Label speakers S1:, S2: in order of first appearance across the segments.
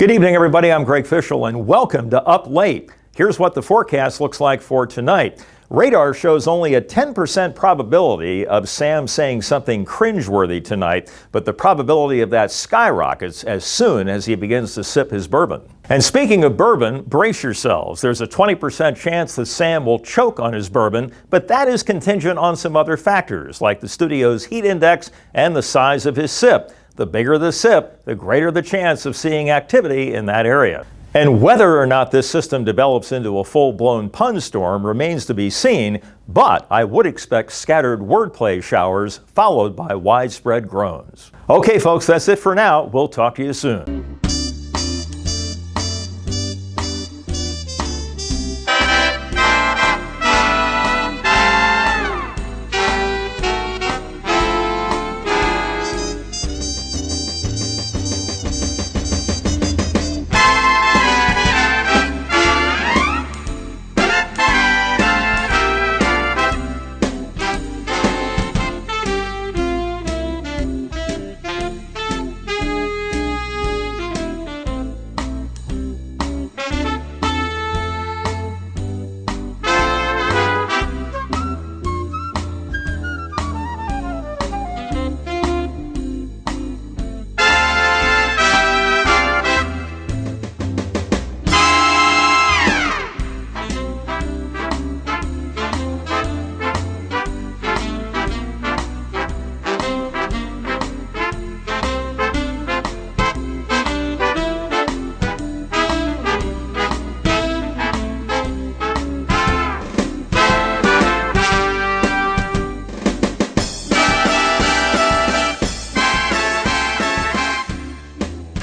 S1: Good evening, everybody. I'm Greg Fishel, and welcome to Up Late. Here's what the forecast looks like for tonight. Radar shows only a 10% probability of Sam saying something cringeworthy tonight, but the probability of that skyrockets as soon as he begins to sip his bourbon. And speaking of bourbon, brace yourselves. There's a 20% chance that Sam will choke on his bourbon, but that is contingent on some other factors, like the studio's heat index and the size of his sip. The bigger the sip, the greater the chance of seeing activity in that area. And whether or not this system develops into a full-blown pun storm remains to be seen, but I would expect scattered wordplay showers followed by widespread groans. Okay, folks, that's it for now. We'll talk to you soon.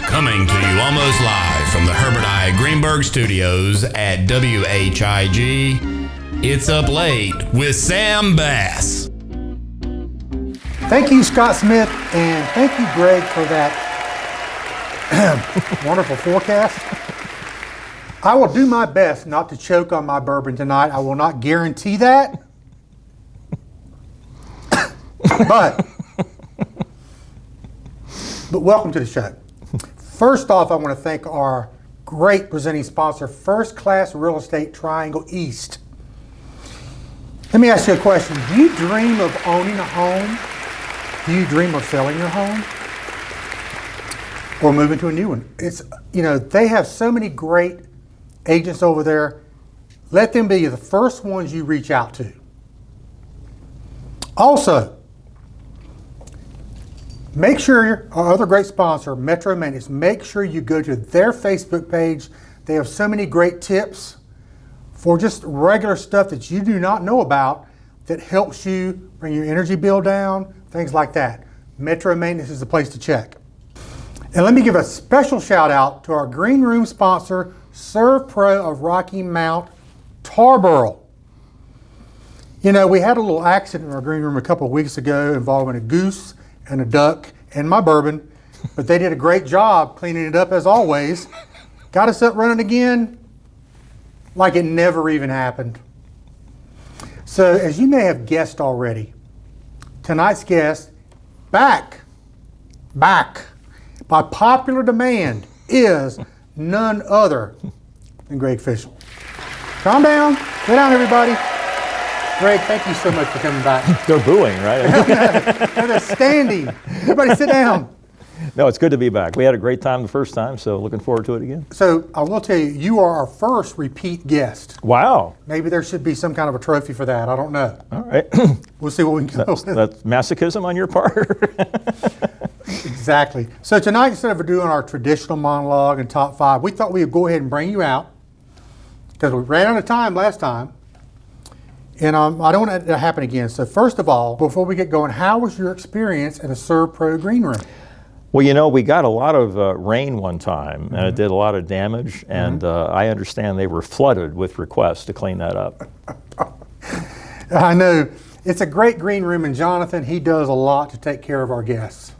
S2: Coming to you almost live from the Herbert I. Greenberg Studios at WHIG, it's Up Late with Sam Bass.
S3: Thank you, Scott Smith, and thank you, Greg, for that wonderful forecast. I will do my best not to choke on my bourbon tonight. I will not guarantee that. But welcome to the show. First off, I want to thank our great presenting sponsor, First Class Real Estate Triangle East. Let me ask you a question. Do you dream of owning a home? Do you dream of selling your home? Or moving to a new one? They have so many great agents over there. Let them be the first ones you reach out to. Also, make sure our other great sponsor, Metro Maintenance, make sure you go to their Facebook page. They have so many great tips for just regular stuff that you do not know about that helps you bring your energy bill down, things like that. Metro Maintenance is the place to check. And let me give a special shout out to our green room sponsor, Serve Pro of Rocky Mount, Tarboro. We had a little accident in our green room a couple of weeks ago involving a goose and a duck and my bourbon, but they did a great job cleaning it up as always. Got us up running again like it never even happened. So as you may have guessed already, tonight's guest, back by popular demand, is none other than Greg Fishel. Calm down, sit down everybody. Greg, thank you so much for coming back.
S1: They're booing, right?
S3: No, they're standing. Everybody sit down.
S1: No, it's good to be back. We had a great time the first time, so looking forward to it again.
S3: So I will tell you, you are our first repeat guest.
S1: Wow.
S3: Maybe there should be some kind of a trophy for that. I don't know.
S1: All right.
S3: We'll see what we can go with.
S1: That's masochism on your part?
S3: Exactly. So tonight, instead of doing our traditional monologue and top five, we thought we would go ahead and bring you out because we ran out of time last time. And I don't want it to happen again. So first of all, before we get going, how was your experience at a Serve Pro green room?
S1: Well, we got a lot of rain one time, and it did a lot of damage, and I understand they were flooded with requests to clean that up.
S3: I know. It's a great green room, and Jonathan, he does a lot to take care of our guests.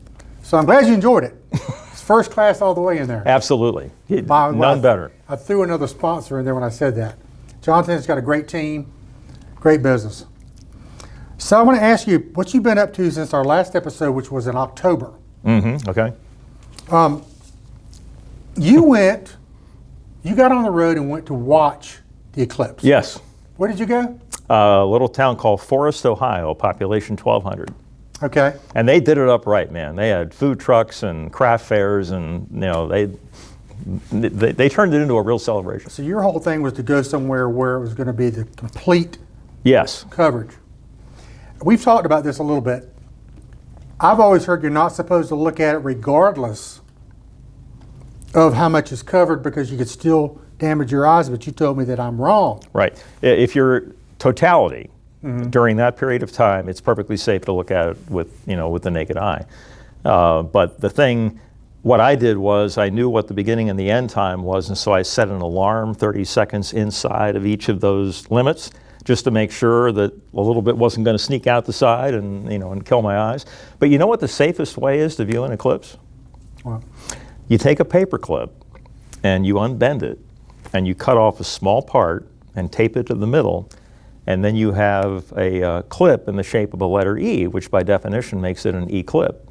S3: So I'm glad you enjoyed it. It's first class all the way in there.
S1: Absolutely. None better.
S3: I threw another sponsor in there when I said that. Jonathan's got a great team. Great business. So I want to ask you what you've been up to since our last episode, which was in October.
S1: Mm-hmm. Okay.
S3: You got on the road and went to watch the eclipse.
S1: Yes.
S3: Where did you go?
S1: A little town called Forest, Ohio, population 1,200.
S3: Okay.
S1: And they did it up right, man. They had food trucks and craft fairs, and they turned it into a real celebration.
S3: So your whole thing was to go somewhere where it was going to be the complete
S1: Yes.
S3: coverage. We've talked about this a little bit. I've always heard you're not supposed to look at it regardless of how much is covered because you could still damage your eyes, but you told me that I'm wrong.
S1: Right. If you're totality during that period of time, it's perfectly safe to look at it with the naked eye. But what I did was I knew what the beginning and the end time was, and so I set an alarm 30 seconds inside of each of those limits just to make sure that a little bit wasn't going to sneak out the side and kill my eyes. But you know what the safest way is to view an eclipse?
S3: What?
S1: You take a paper clip and you unbend it and you cut off a small part and tape it to the middle, and then you have a clip in the shape of a letter E, which by definition makes it an E clip.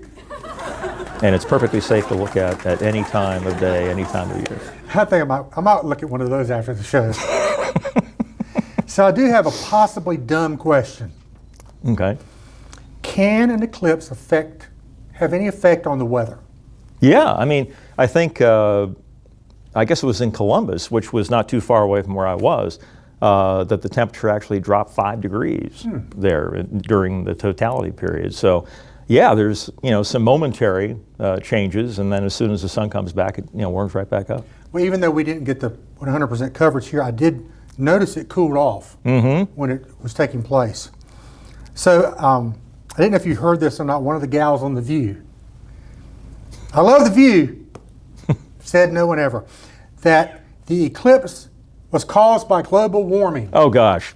S1: And it's perfectly safe to look at any time of day, any time of year.
S3: I think I might look at one of those after the show. So I do have a possibly dumb question.
S1: Okay.
S3: Can an eclipse have any effect on the weather?
S1: Yeah, I mean, I think, I guess it was in Columbus, which was not too far away from where I was, that the temperature actually dropped 5 degrees there during the totality period. So, yeah, there's some momentary changes, and then as soon as the sun comes back, it warms right back up.
S3: Well, even though we didn't get the 100% coverage here, I did notice it cooled off when it was taking place. So I didn't know if you heard this or not. One of the gals on The View, I love The View, said no one ever, that the eclipse was caused by global warming.
S1: Oh, gosh.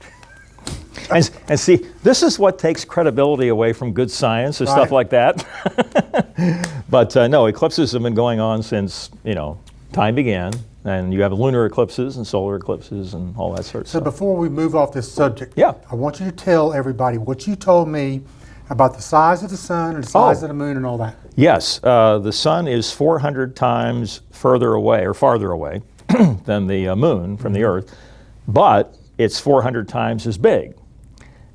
S1: And see, this is what takes credibility away from good science and stuff like that. But no, eclipses have been going on since, time began. And you have lunar eclipses and solar eclipses and all that sort of stuff.
S3: So before we move off this subject,
S1: yeah,
S3: I want you to tell everybody what you told me about the size of the sun and the size of the moon and all that.
S1: Yes, the sun is 400 times farther away than the moon from the Earth, but it's 400 times as big.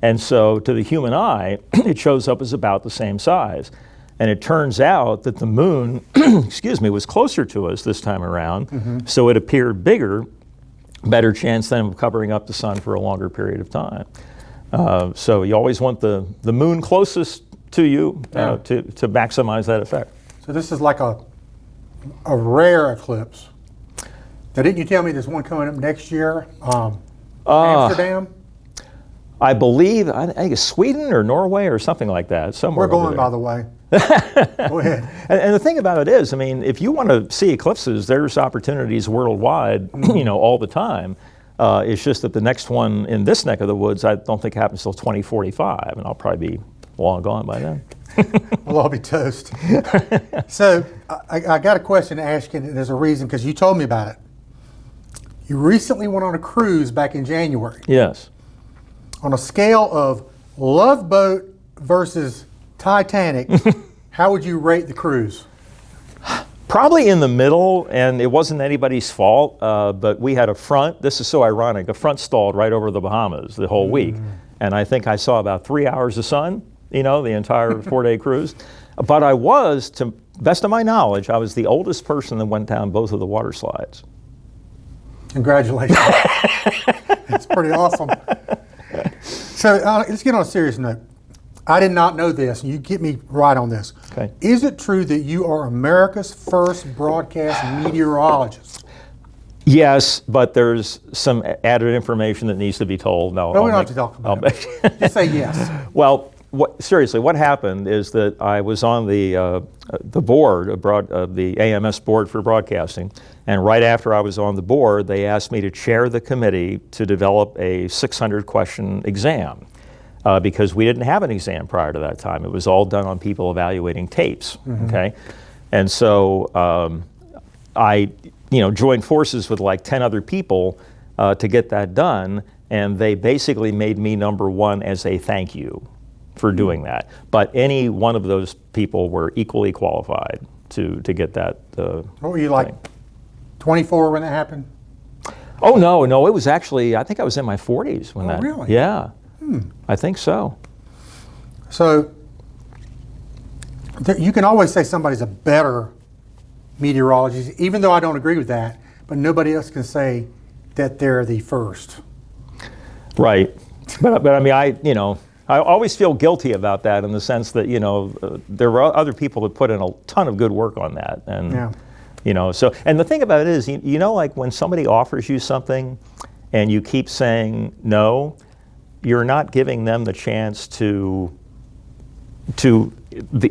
S1: And so to the human eye, it shows up as about the same size. And it turns out that the moon, was closer to us this time around, so it appeared bigger, better chance then of covering up the sun for a longer period of time. So you always want the moon closest to you to maximize that effect.
S3: So this is like a rare eclipse. Now, didn't you tell me there's one coming up next year? Amsterdam?
S1: I believe, I think it's Sweden or Norway or something like that. Somewhere
S3: We're going, by the way. Go ahead.
S1: And the thing about it is, I mean, if you want to see eclipses, there's opportunities worldwide, all the time. It's just that the next one in this neck of the woods, I don't think happens till 2045, and I'll probably be long gone by then.
S3: We'll all be toast. So I got a question to ask you, and there's a reason, because you told me about it. You recently went on a cruise back in January.
S1: Yes.
S3: On a scale of Love Boat versus Titanic, how would you rate the cruise?
S1: Probably in the middle, and it wasn't anybody's fault, but we had this is so ironic, a front stalled right over the Bahamas the whole week. And I think I saw about 3 hours of sun, the entire 4-day cruise. But I was, to best of my knowledge, I was the oldest person that went down both of the water slides.
S3: Congratulations. That's pretty awesome. So let's get on a serious note. I did not know this, and you get me right on this.
S1: Okay.
S3: Is it true that you are America's first broadcast meteorologist?
S1: Yes, but there's some added information that needs to be told.
S3: No, we don't have to talk about it. Just say yes.
S1: Well, seriously, what happened is that I was on the board of the AMS board for broadcasting, and right after I was on the board, they asked me to chair the committee to develop a 600-question exam. Because we didn't have an exam prior to that time. It was all done on people evaluating tapes, okay? And so I joined forces with like 10 other people to get that done, and they basically made me number one as a thank you for doing that. But any one of those people were equally qualified to get that
S3: What were you like, 24 when that happened?
S1: Oh, no, it was actually, I think I was in my 40s when that.
S3: Really?
S1: Yeah, I think so.
S3: So you can always say somebody's a better meteorologist, even though I don't agree with that, but nobody else can say that they're the first.
S1: Right, but I mean, I always feel guilty about that in the sense that, there are other people that put in a ton of good work on that. And,
S3: Yeah.
S1: So, and the thing about it is, like when somebody offers you something and you keep saying no, you're not giving them the chance to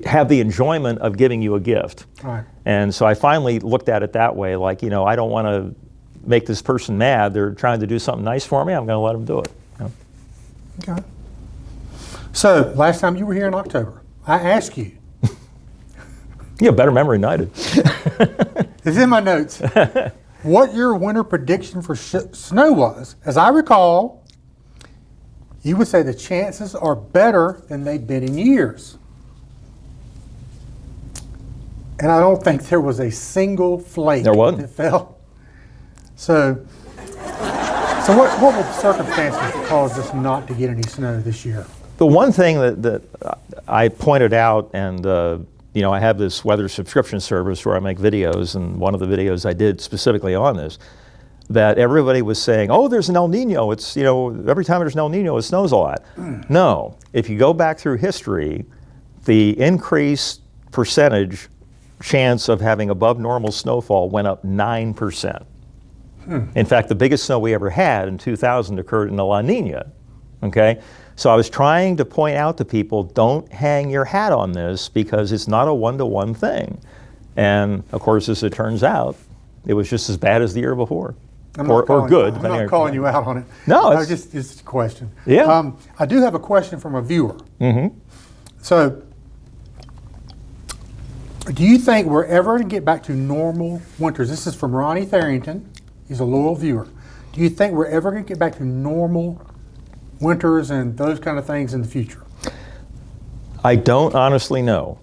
S1: have the enjoyment of giving you a gift.
S3: Right.
S1: And so I finally looked at it that way, like, I don't want to make this person mad. They're trying to do something nice for me. I'm going to let them do it.
S3: Okay. So last time you were here in October, I asked you.
S1: You have better memory than I do.
S3: It's in my notes. What your winter prediction for snow was. As I recall, you would say the chances are better than they've been in years. And I don't think there was a single flake that fell. So what were the circumstances that caused us not to get any snow this year?
S1: The one thing that I pointed out, and I have this weather subscription service where I make videos, and one of the videos I did specifically on this, that everybody was saying, oh, there's an El Nino. It's, every time there's an El Nino, it snows a lot. No, if you go back through history, the increased percentage chance of having above normal snowfall went up 9%. In fact, the biggest snow we ever had in 2000 occurred in the La Nina, okay? So I was trying to point out to people, don't hang your hat on this because it's not a one-to-one thing. And of course, as it turns out, it was just as bad as the year before. Or good.
S3: I'm not calling you out on it.
S1: No, it's
S3: just a question.
S1: Yeah.
S3: I do have a question from a viewer.
S1: Mm-hmm.
S3: So, do you think we're ever going to get back to normal winters? This is from Ronnie Tharrington. He's a loyal viewer. Do you think we're ever going to get back to normal winters and those kind of things in the future?
S1: I don't honestly know.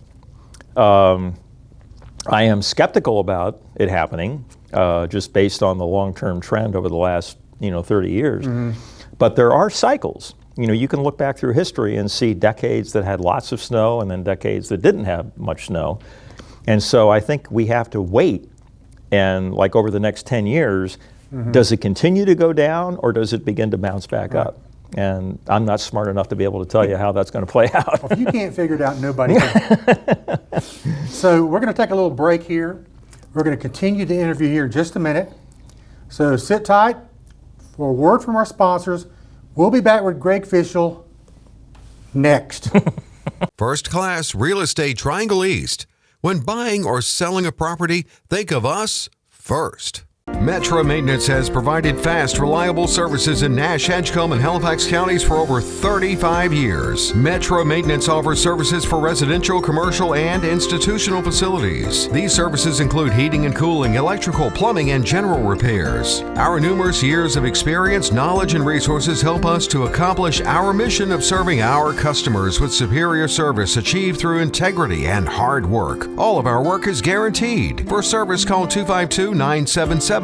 S1: I am skeptical about it happening, just based on the long-term trend over the last 30 years. Mm-hmm. But there are cycles. You can look back through history and see decades that had lots of snow and then decades that didn't have much snow. And so I think we have to wait, and like over the next 10 years, does it continue to go down or does it begin to bounce back up? And I'm not smart enough to be able to tell you how that's going to play out.
S3: Well, if you can't figure it out, nobody can. So we're going to take a little break here. We're going to continue the interview here in just a minute. So sit tight for a word from our sponsors. We'll be back with Greg Fishel next.
S4: First Class Real Estate Triangle East. When buying or selling a property, think of us first. Metro Maintenance has provided fast, reliable services in Nash, Edgecombe, and Halifax counties for over 35 years. Metro Maintenance offers services for residential, commercial, and institutional facilities. These services include heating and cooling, electrical, plumbing, and general repairs. Our numerous years of experience, knowledge, and resources help us to accomplish our mission of serving our customers with superior service achieved through integrity and hard work. All of our work is guaranteed. For service, call 252-977-2730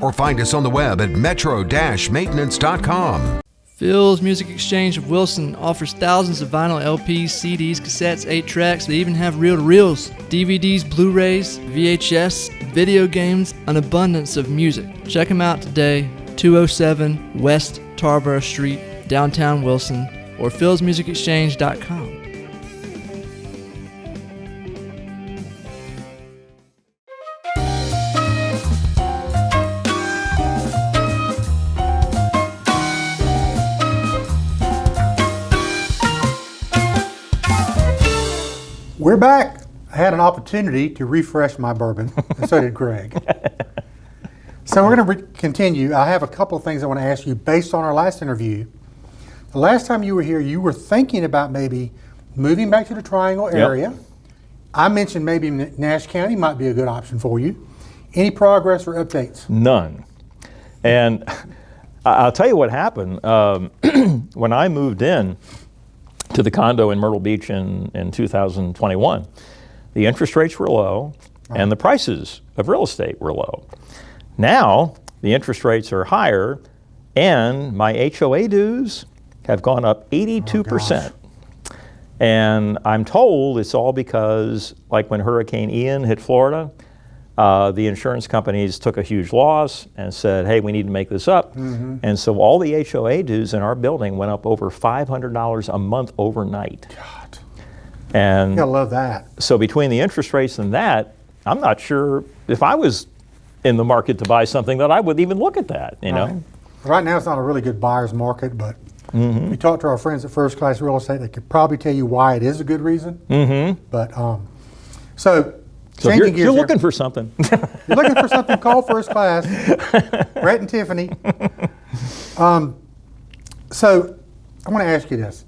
S4: or find us on the web at metro-maintenance.com.
S5: Phil's Music Exchange of Wilson offers thousands of vinyl LPs, CDs, cassettes, 8-tracks. They even have reel-to-reels, DVDs, Blu-rays, VHS, video games, an abundance of music. Check them out today, 207 West Tarboro Street, downtown Wilson, or philsmusicexchange.com.
S3: We're back. I had an opportunity to refresh my bourbon, and so did Greg. So we're going to continue. I have a couple of things I want to ask you based on our last interview. The last time you were here, you were thinking about maybe moving back to the Triangle area. Yep. I mentioned maybe Nash County might be a good option for you. Any progress or updates?
S1: None. And I'll tell you what happened. When I moved in to the condo in Myrtle Beach in 2021, the interest rates were low, and the prices of real estate were low. Now, the interest rates are higher, and my HOA dues have gone up 82%. And I'm told it's all because, like when Hurricane Ian hit Florida, the insurance companies took a huge loss and said, hey, we need to make this up. And so all the HOA dues in our building went up over $500 a month overnight.
S3: God.
S1: And
S3: You gotta love that.
S1: so between the interest rates and that, I'm not sure if I was in the market to buy something that I would even look at that, you know?
S3: Right now, it's not a really good buyer's market, but if you talk to our friends at First Class Real Estate, they could probably tell you why it is a good reason. But so
S1: So if
S3: changing
S1: you're
S3: gears
S1: looking for something.
S3: you're looking for something, call First Class. Brett and Tiffany. So I want to ask you this.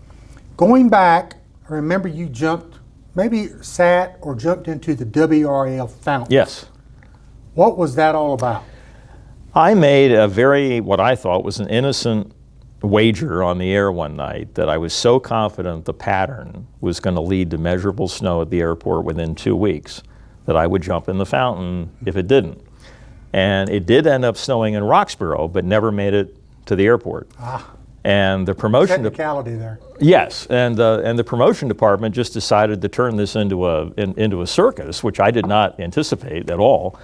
S3: Going back, I remember you maybe sat or jumped into the WRL fountain.
S1: Yes.
S3: What was that all about?
S1: I made what I thought was an innocent wager on the air one night that I was so confident the pattern was going to lead to measurable snow at the airport within 2 weeks that I would jump in the fountain if it didn't. And it did end up snowing in Roxborough, but never made it to the airport. And the promotion
S3: Technicality there.
S1: Yes, and the promotion department just decided to turn this into a circus, which I did not anticipate at all.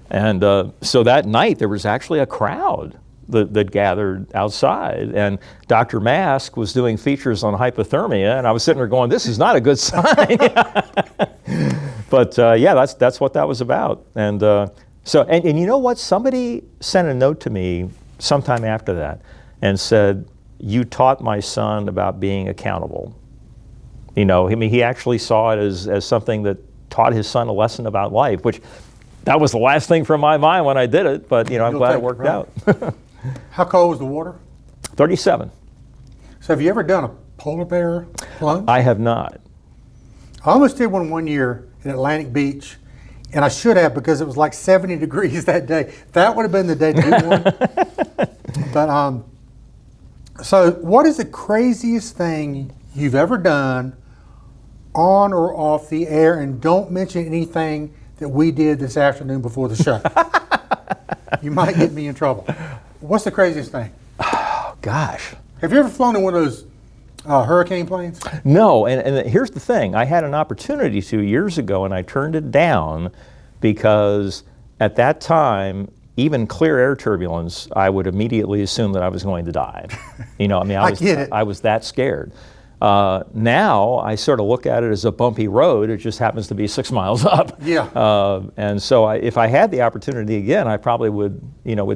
S1: And so that night there was actually a crowd that gathered outside, and Dr. Mask was doing features on hypothermia, and I was sitting there going, "This is not a good sign." But yeah, that's what that was about. And and you know what? Somebody sent a note to me sometime after that and said, "You taught my son about being accountable." You know, I mean, he actually saw it as something that taught his son a lesson about life, which that was the last thing from my mind when I did it. But you know, I'm glad it worked out.
S3: How cold was the water?
S1: 37.
S3: So have you ever done a polar bear plunge?
S1: I have not.
S3: I almost did one year in Atlantic Beach, and I should have because it was like 70 degrees that day. That would have been the day to do one. But so what is the craziest thing you've ever done on or off the air? And don't mention anything that we did this afternoon before the show. You might get me in trouble. What's the craziest thing?
S1: Oh, gosh.
S3: Have you ever flown in one of those hurricane planes?
S1: No, and here's the thing. I had an opportunity 2 years ago, and I turned it down because at that time, even clear air turbulence, I would immediately assume that I was going to die. You know, I mean, I was that scared. Now I sort of look at it as a bumpy road. It just happens to be 6 miles up.
S3: Yeah.
S1: And so if I had the opportunity again, I probably would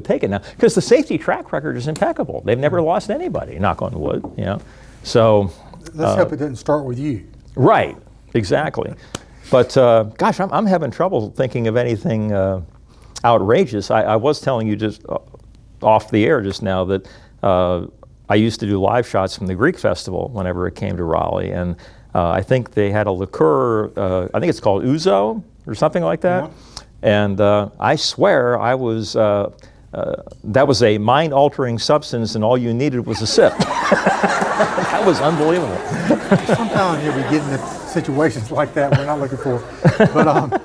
S1: take it now, because the safety track record is impeccable. They've never lost anybody, knock on wood. You know, so
S3: let's hope it didn't start with you.
S1: Right. Exactly. But gosh, I'm having trouble thinking of anything outrageous. I was telling you just off the air just now that I used to do live shots from the Greek festival whenever it came to Raleigh, and I think they had a liqueur, I think it's called ouzo or something like that, and I swear I was, that was a mind-altering substance and all you needed was a sip. That was unbelievable.
S3: Sometimes we get into situations like that we're not looking for. But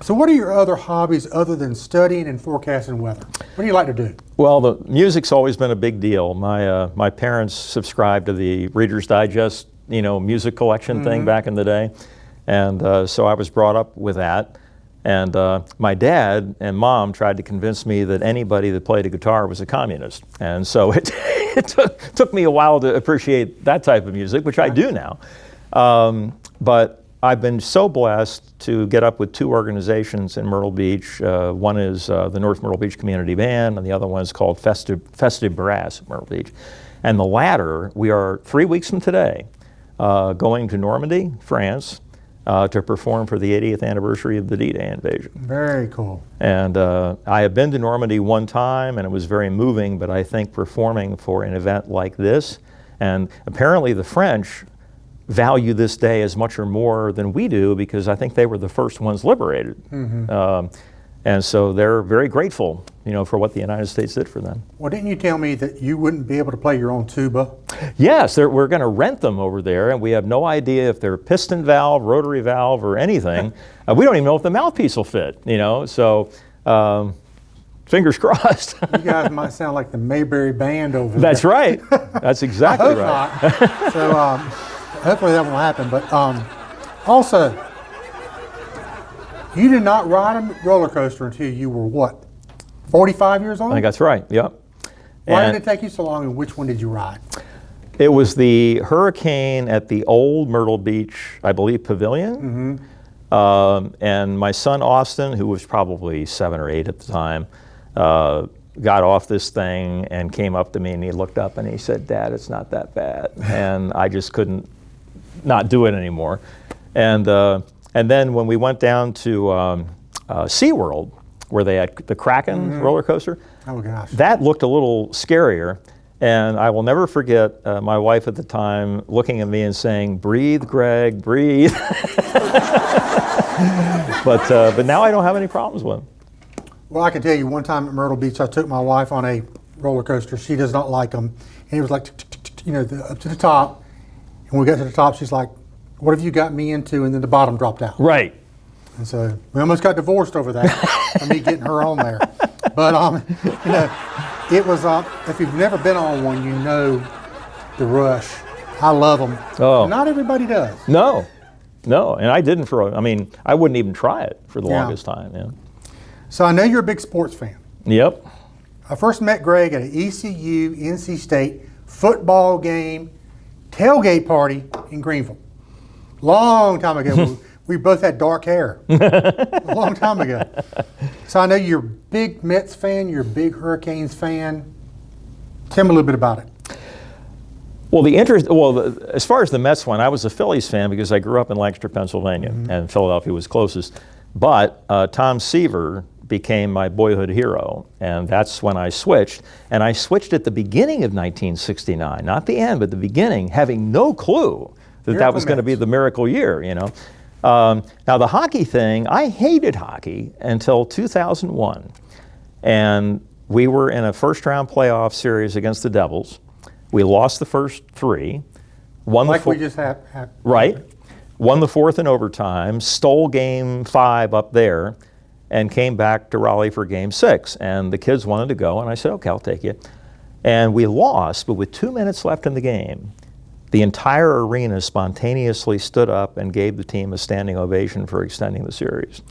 S3: so what are your other hobbies other than studying and forecasting weather? What do you like to do?
S1: Well, the music's always been a big deal. My parents subscribed to the Reader's Digest, music collection thing back in the day, and so I was brought up with that. And my dad and mom tried to convince me that anybody that played a guitar was a communist, and so it took me a while to appreciate that type of music, which I do now. But I've been so blessed to get up with two organizations in Myrtle Beach. One is the North Myrtle Beach Community Band, and the other one is called Festive Brass at Myrtle Beach. And the latter, we are 3 weeks from today going to Normandy, France, to perform for the 80th anniversary of the D-Day invasion.
S3: Very cool.
S1: And I have been to Normandy one time, and it was very moving, but I think performing for an event like this, and apparently the French value this day as much or more than we do, because I think they were the first ones liberated. And so they're very grateful for what the United States did for them.
S3: Well, didn't you tell me that you wouldn't be able to play your own tuba?
S1: Yes, we're going to rent them over there, and we have no idea if they're piston valve, rotary valve, or anything. We don't even know if the mouthpiece will fit, so fingers crossed.
S3: You guys might sound like the Mayberry Band over there.
S1: That's right. That's exactly
S3: I hope
S1: right.
S3: not. So hopefully that won't happen. But also, you did not ride a roller coaster until you were what, 45 years old?
S1: I think that's right, yep.
S3: Why
S1: And
S3: did it take you so long, and which one did you ride?
S1: it was the Hurricane at the old Myrtle Beach, I believe, Pavilion. And my son Austin, who was probably 7 or 8 at the time, got off this thing and came up to me, and he looked up and he said, "Dad, it's not that bad." And I just couldn't not do it anymore. And then when we went down to SeaWorld, where they had the Kraken roller coaster,
S3: Oh gosh.
S1: that looked a little scarier. And I will never forget my wife at the time looking at me and saying, "Breathe, Greg, breathe." But now I don't have any problems with them.
S3: Well, I can tell you, one time at Myrtle Beach, I took my wife on a roller coaster. She does not like them, and it was like, up to the top. And when we got to the top, she's like, "What have you got me into?" And then the bottom dropped out.
S1: Right.
S3: And so we almost got divorced over that, for me getting her on there. But it was. If you've never been on one, you know the rush. I love them.
S1: Oh.
S3: Not everybody does.
S1: No, and I didn't I wouldn't even try it for the
S3: Yeah.
S1: longest time. Yeah.
S3: So I know you're a big sports fan.
S1: Yep.
S3: I first met Greg at an ECU NC State football game tailgate party in Greenville. Long time ago. We both had dark hair. A long time ago. So I know you're a big Mets fan, you're a big Hurricanes fan. Tell me a little bit about it.
S1: Well, as far as the Mets went, I was a Phillies fan because I grew up in Lancaster, Pennsylvania, and Philadelphia was closest. But Tom Seaver became my boyhood hero, and that's when I switched. And I switched at the beginning of 1969, not the end, but the beginning, having no clue that that was going to be the miracle year, Now, the hockey thing, I hated hockey until 2001. And we were in a first-round playoff series against the Devils. We lost the first 3. Won
S3: Like
S1: the
S3: we just had.
S1: Right. Won the 4th in overtime, stole game 5 up there, and came back to Raleigh for game 6. And the kids wanted to go, and I said, "Okay, I'll take you." And we lost, but with 2 minutes left in the game, the entire arena spontaneously stood up and gave the team a standing ovation for extending the series.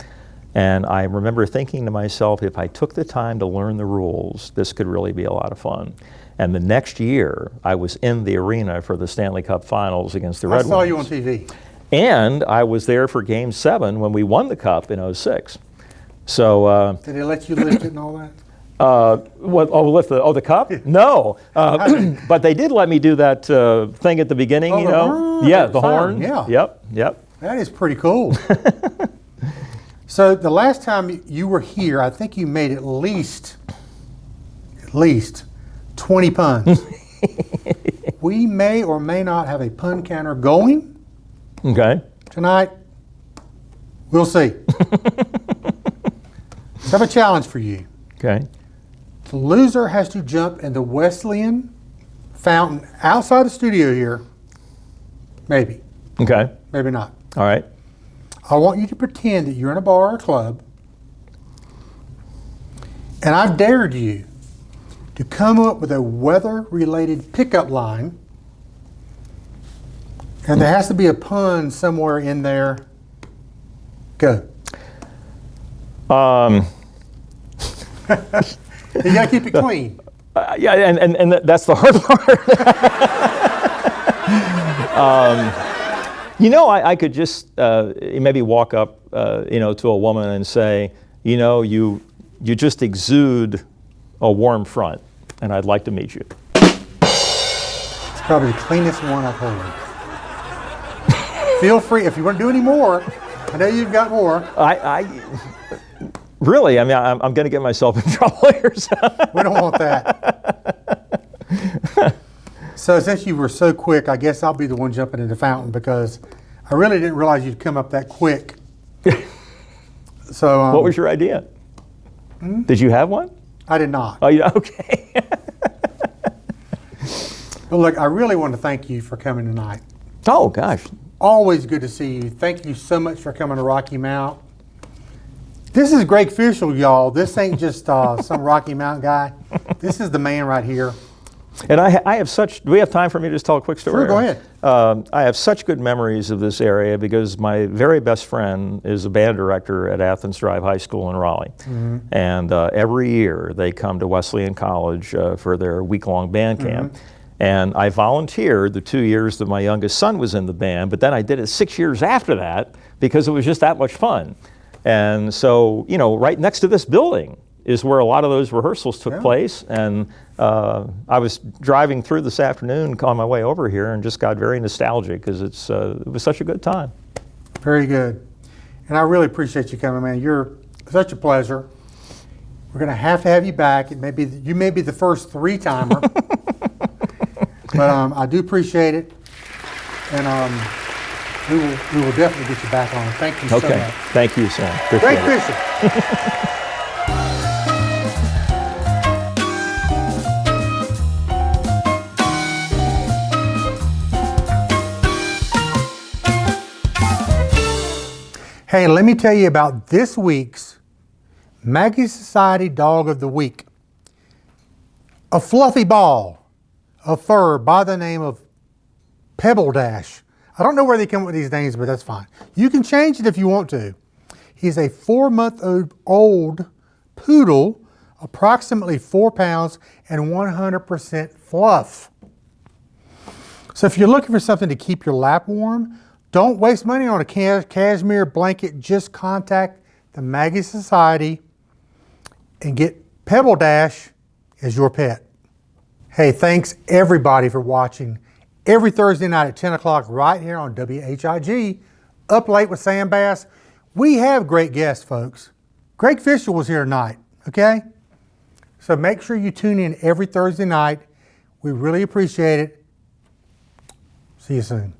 S1: And I remember thinking to myself, if I took the time to learn the rules, this could really be a lot of fun. And the next year, I was in the arena for the Stanley Cup Finals against the Red Wings.
S3: I saw you on TV.
S1: And I was there for Game 7 when we won the Cup in 06. So,
S3: Did they let you lift it and all that?
S1: lift the cup? No, but they did let me do that thing at the beginning.
S3: The horn,
S1: yeah, the horn.
S3: Yeah.
S1: Yep.
S3: That is pretty cool. So the last time you were here, I think you made at least 20 puns. We may or may not have a pun counter going
S1: Okay.
S3: tonight. We'll see. So I have a challenge for you.
S1: Okay.
S3: The loser has to jump in the Wesleyan fountain outside the studio here. Maybe.
S1: Okay.
S3: Maybe not.
S1: All right.
S3: I want you to pretend that you're in a bar or club, and I've dared you to come up with a weather-related pickup line, and there has to be a pun somewhere in there. Go. You gotta keep it clean.
S1: Yeah, and that's the hard part. I could just maybe walk up, to a woman and say, you just exude a warm front, and I'd like to meet you.
S3: It's probably the cleanest one I've heard. Feel free, if you want to do any more, I know you've got more.
S1: Really, I'm going to get myself in trouble here. So.
S3: We don't want that. So since you were so quick, I guess I'll be the one jumping in the fountain because I really didn't realize you'd come up that quick. So
S1: what was your idea? Did you have one?
S3: I did not.
S1: Oh, yeah, okay.
S3: But look, I really want to thank you for coming tonight.
S1: Oh, gosh.
S3: Always good to see you. Thank you so much for coming to Rocky Mount. This is Greg Fishel, y'all. This ain't just some Rocky Mount guy. This is the man right here.
S1: And I have such, do we have time for me to just tell a quick story?
S3: Sure, go ahead.
S1: I have such good memories of this area because my very best friend is a band director at Athens Drive High School in Raleigh. Mm-hmm. And every year they come to Wesleyan College for their week-long band camp. Mm-hmm. And I volunteered the 2 years that my youngest son was in the band, but then I did it 6 years after that because it was just that much fun. And so, you know, right next to this building is where a lot of those rehearsals took place. And I was driving through this afternoon on my way over here and just got very nostalgic because it was such a good time.
S3: Very good. And I really appreciate you coming, man. You're such a pleasure. We're going to have you back. You may be the first three-timer. But I do appreciate it. And we will definitely get you back on. Thank you so much.
S1: Okay. Thank you, Sam.
S3: Great fishing. Hey, let me tell you about this week's Maggie Society Dog of the Week. A fluffy ball of fur by the name of Pebble Dash. I don't know where they come up with these names, but that's fine. You can change it if you want to. He's a 4-month-old poodle, approximately 4 pounds and 100% fluff. So if you're looking for something to keep your lap warm, don't waste money on a cashmere blanket. Just contact the Maggie Society and get Pebble Dash as your pet. Hey, thanks everybody for watching every Thursday night at 10 o'clock right here on WHIG, Up Late with Sam Bass. We have great guests, folks. Greg Fishel was here tonight, okay? So make sure you tune in every Thursday night. We really appreciate it. See you soon.